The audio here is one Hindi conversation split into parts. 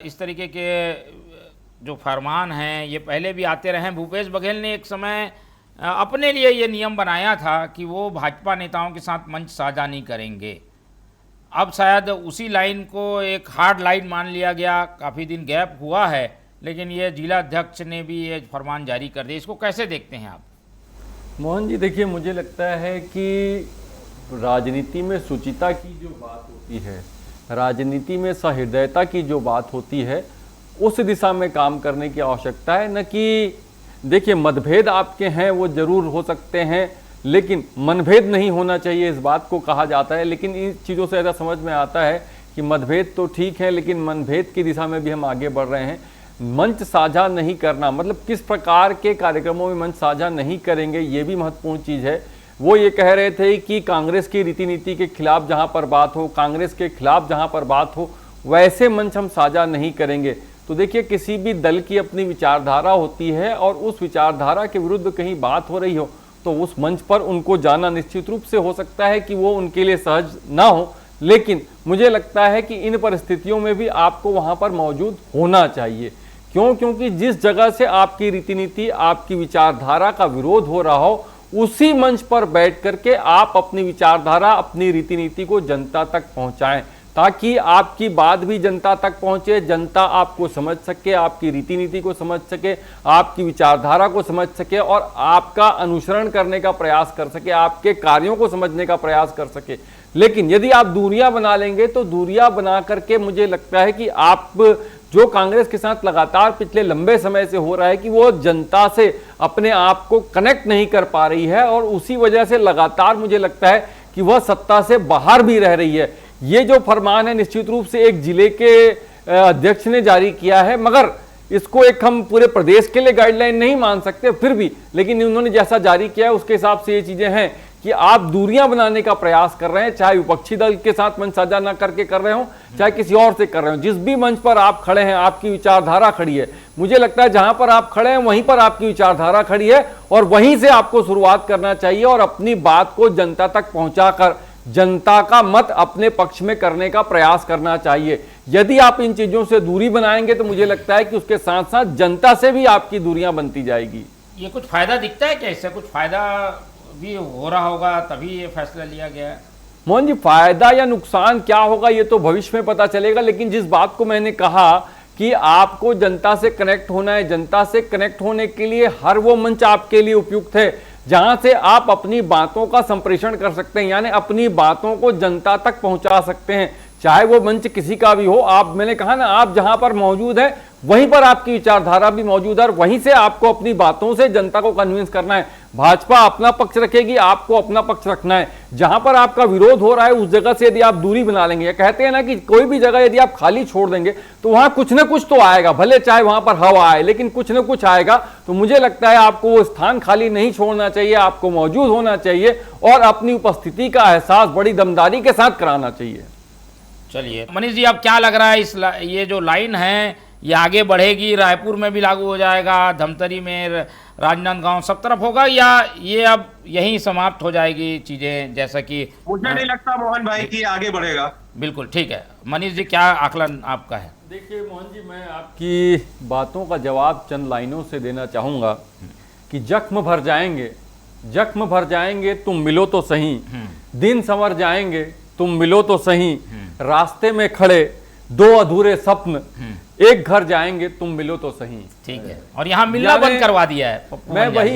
इस तरीके के जो फरमान हैं ये पहले भी आते रहे हैं। भूपेश बघेल ने एक समय अपने लिए ये नियम बनाया था कि वो भाजपा नेताओं के साथ मंच साझा नहीं करेंगे। अब शायद उसी लाइन को एक हार्ड लाइन मान लिया गया, काफ़ी दिन गैप हुआ है, लेकिन ये जिला अध्यक्ष ने भी ये फरमान जारी कर दिया। इसको कैसे देखते हैं आप? मोहन जी, देखिए, मुझे लगता है कि राजनीति में शुचिता की जो बात होती है, राजनीति में सहृदयता की जो बात होती है, उस दिशा में काम करने की आवश्यकता है। न कि देखिए, मतभेद आपके हैं वो जरूर हो सकते हैं, लेकिन मनभेद नहीं होना चाहिए, इस बात को कहा जाता है। लेकिन इन चीज़ों से ऐसा समझ में आता है कि मतभेद तो ठीक है, लेकिन मनभेद की दिशा में भी हम आगे बढ़ रहे हैं। मंच साझा नहीं करना मतलब किस प्रकार के कार्यक्रमों में मंच साझा नहीं करेंगे, ये भी महत्वपूर्ण चीज़ है। वो ये कह रहे थे कि कांग्रेस की रीति नीति के खिलाफ जहां पर बात हो, कांग्रेस के खिलाफ जहां पर बात हो, वैसे मंच हम साझा नहीं करेंगे। तो देखिए, किसी भी दल की अपनी विचारधारा होती है और उस विचारधारा के विरुद्ध कहीं बात हो रही हो तो उस मंच पर उनको जाना निश्चित रूप से हो सकता है कि वो उनके लिए सहज ना हो, लेकिन मुझे लगता है कि इन परिस्थितियों में भी आपको वहां पर मौजूद होना चाहिए। क्यों? क्योंकि जिस जगह से आपकी रीति नीति, आपकी विचारधारा का विरोध हो रहा हो, उसी मंच पर बैठ करके आप अपनी विचारधारा, अपनी रीति नीति को जनता तक पहुंचाएं, ताकि आपकी बात भी जनता तक पहुंचे, जनता आपको समझ सके, आपकी रीति नीति को समझ सके, आपकी विचारधारा को समझ सके और आपका अनुसरण करने का प्रयास कर सके, आपके कार्यों को समझने का प्रयास कर सके। लेकिन यदि आप दूरियां बना लेंगे तो दूरियां बना करके मुझे लगता है कि आप जो कांग्रेस के साथ लगातार पिछले लंबे समय से हो रहा है कि वो जनता से अपने आप को कनेक्ट नहीं कर पा रही है और उसी वजह से लगातार मुझे लगता है कि वह सत्ता से बाहर भी रह रही है। ये जो फरमान है निश्चित रूप से एक जिले के अध्यक्ष ने जारी किया है, मगर इसको एक हम पूरे प्रदेश के लिए गाइडलाइन नहीं मान सकते फिर भी, लेकिन उन्होंने जैसा जारी किया है उसके हिसाब से ये चीजें हैं कि आप दूरियां बनाने का प्रयास कर रहे हैं, चाहे विपक्षी दल के साथ मंच साझा ना करके कर रहे हो, चाहे किसी और से कर रहे हो। जिस भी मंच पर आप खड़े हैं, आपकी विचारधारा खड़ी है। मुझे लगता है जहां पर आप खड़े हैं वहीं पर आपकी विचारधारा खड़ी है और वहीं से आपको शुरुआत करना चाहिए और अपनी बात को जनता तक पहुंचाकर जनता का मत अपने पक्ष में करने का प्रयास करना चाहिए। यदि आप इन चीजों से दूरी बनाएंगे तो मुझे लगता है कि उसके साथ साथ जनता से भी आपकी दूरियां बनती जाएगी। ये कुछ फायदा दिखता है क्या? इससे कुछ फायदा भी हो रहा होगा तभी ये फैसला लिया गया है? मोहन जी, फायदा या नुकसान क्या होगा ये तो भविष्य में पता चलेगा, लेकिन जिस बात को मैंने कहा कि आपको जनता से कनेक्ट होना है, जनता से कनेक्ट होने के लिए हर वो मंच आपके लिए उपयुक्त है जहां से आप अपनी बातों का संप्रेषण कर सकते हैं, यानी अपनी बातों को जनता तक पहुंचा सकते हैं, चाहे वो मंच किसी का भी हो। आप, मैंने कहा ना, आप जहां पर मौजूद है वहीं पर आपकी विचारधारा भी मौजूद है और वहीं से आपको अपनी बातों से जनता को कन्विंस करना है। भाजपा अपना पक्ष रखेगी, आपको अपना पक्ष रखना है। जहां पर आपका विरोध हो रहा है उस जगह से यदि आप दूरी बना लेंगे, कहते हैं ना कि कोई भी जगह यदि आप खाली छोड़ देंगे तो वहां कुछ ना कुछ तो आएगा, भले चाहे वहां पर हवा आए, लेकिन कुछ ना कुछ आएगा। तो मुझे लगता है आपको वो स्थान खाली नहीं छोड़ना चाहिए, आपको मौजूद होना चाहिए और अपनी उपस्थिति का एहसास बड़ी दमदारी के साथ कराना चाहिए। चलिए मनीष जी, अब क्या लग रहा है ये जो लाइन है ये आगे बढ़ेगी, रायपुर में भी लागू हो जाएगा, धमतरी में, राजनांदगांव, सब तरफ होगा, या ये अब यहीं समाप्त हो जाएगी चीजें? जैसा कि मुझे नहीं लगता मोहन भाई कि आगे बढ़ेगा। बिल्कुल ठीक है। मनीष जी, क्या आकलन आपका है? देखिए मोहन जी, मैं आपकी बातों का जवाब चंद लाइनों से देना चाहूंगा कि जख्म भर जाएंगे, जख्म भर जाएंगे, तुम मिलो तो सही, दिन संवर जाएंगे, तुम मिलो तो सही, रास्ते में खड़े दो अधूरे सपन, एक घर जाएंगे, तुम मिलो तो सही। ठीक है, और यहाँ मिलना बंद करवा दिया है।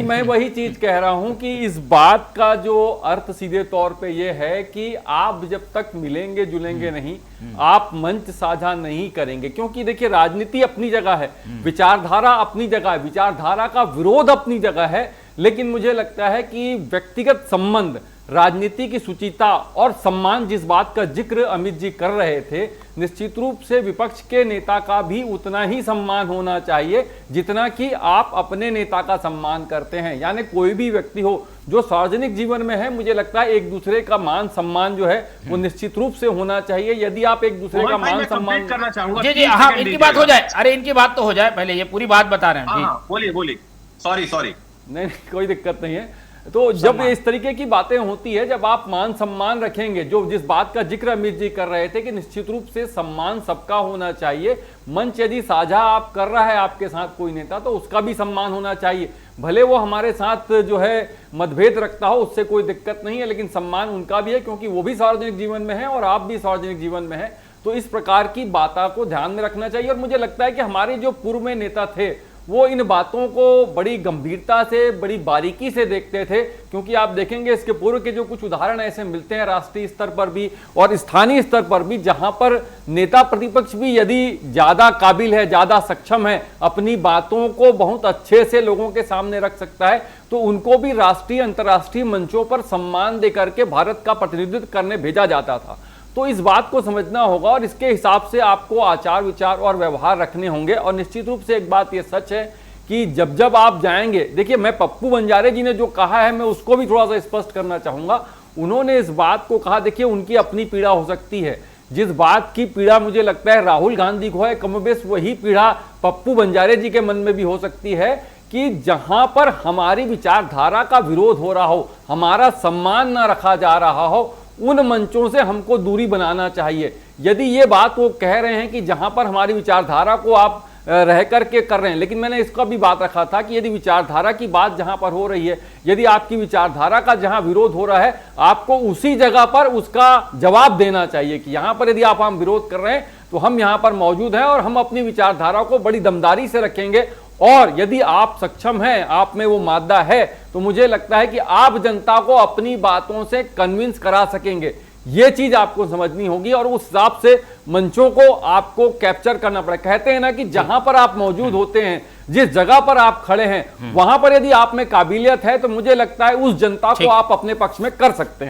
मैं वही चीज कह रहा हूं कि इस बात का जो अर्थ सीधे तौर पे ये है कि आप जब तक मिलेंगे जुलेंगे नहीं, आप मंच साझा नहीं करेंगे। क्योंकि देखिए, राजनीति अपनी जगह है, विचारधारा अपनी जगह है, विचारधारा का विरोध अपनी जगह है, लेकिन मुझे लगता है कि व्यक्तिगत संबंध, राजनीति की शुचिता और सम्मान, जिस बात का जिक्र अमित जी कर रहे थे, निश्चित रूप से विपक्ष के नेता का भी उतना ही सम्मान होना चाहिए जितना कि आप अपने नेता का सम्मान करते हैं। यानी कोई भी व्यक्ति हो जो सार्वजनिक जीवन में है, मुझे लगता है एक दूसरे का मान सम्मान जो है वो निश्चित रूप से होना चाहिए। यदि आप एक दूसरे का मान सम्मान करना चाहूंगा। जी जी, हाँ, इनकी बात हो जाए। अरे इनकी बात तो हो जाए, पहले ये पूरी बात बता रहे हैं। बोलिए बोलिए। सॉरी नहीं, कोई दिक्कत नहीं है। तो जब इस तरीके की बातें होती है, जब आप मान सम्मान रखेंगे, जो जिस बात का जिक्र अमित जी कर रहे थे कि निश्चित रूप से सम्मान सबका होना चाहिए। मंच यदि साझा आप कर रहा है आपके साथ कोई नेता, तो उसका भी सम्मान होना चाहिए। भले वो हमारे साथ जो है मतभेद रखता हो, उससे कोई दिक्कत नहीं है, लेकिन सम्मान उनका भी है, क्योंकि वो भी सार्वजनिक जीवन में है और आप भी सार्वजनिक जीवन में है। तो इस प्रकार की बातों को ध्यान में रखना चाहिए। और मुझे लगता है कि हमारे जो पूर्व में नेता थे वो इन बातों को बड़ी गंभीरता से, बड़ी बारीकी से देखते थे, क्योंकि आप देखेंगे इसके पूर्व के जो कुछ उदाहरण ऐसे मिलते हैं राष्ट्रीय स्तर पर भी और स्थानीय स्तर पर भी, जहां पर नेता प्रतिपक्ष भी यदि ज्यादा काबिल है, ज्यादा सक्षम है, अपनी बातों को बहुत अच्छे से लोगों के सामने रख सकता है, तो उनको भी राष्ट्रीय अंतर्राष्ट्रीय मंचों पर सम्मान देकर के भारत का प्रतिनिधित्व करने भेजा जाता था। तो इस बात को समझना होगा और इसके हिसाब से आपको आचार विचार और व्यवहार रखने होंगे। और निश्चित रूप से एक बात ये सच है कि जब जब आप जाएंगे, देखिए मैं पप्पू बंजारे जी ने जो कहा है मैं उसको भी थोड़ा सा स्पष्ट करना चाहूंगा। उन्होंने इस बात को कहा, देखिए उनकी अपनी पीड़ा हो सकती है, जिस बात की पीड़ा मुझे लगता है राहुल गांधी को है, कमोबेश वही पीड़ा पप्पू बंजारे जी के मन में भी हो सकती है कि जहां पर हमारी विचारधारा का विरोध हो रहा हो, हमारा सम्मान ना रखा जा रहा हो, उन मंचों से हमको दूरी बनाना चाहिए। यदि ये बात वो कह रहे हैं कि जहां पर हमारी विचारधारा को आप रह करके कर रहे हैं, लेकिन मैंने इसका भी बात रखा था कि यदि विचारधारा की बात जहां पर हो रही है, यदि आपकी विचारधारा का जहां विरोध हो रहा है, आपको उसी जगह पर उसका जवाब देना चाहिए कि यहां पर यदि आप हम विरोध कर रहे हैं तो हम यहां पर मौजूद हैं और हम अपनी विचारधारा को बड़ी दमदारी से रखेंगे। और यदि आप सक्षम हैं, आप में वो मादा है, तो मुझे लगता है कि आप जनता को अपनी बातों से कन्विंस करा सकेंगे। ये चीज आपको समझनी होगी और उस हिसाब से मंचों को आपको कैप्चर करना पड़ेगा। कहते हैं ना कि जहां पर आप मौजूद होते हैं, जिस जगह पर आप खड़े हैं, वहां पर यदि आप में काबिलियत है, तो मुझे लगता है उस जनता को आप अपने पक्ष में कर सकते हैं।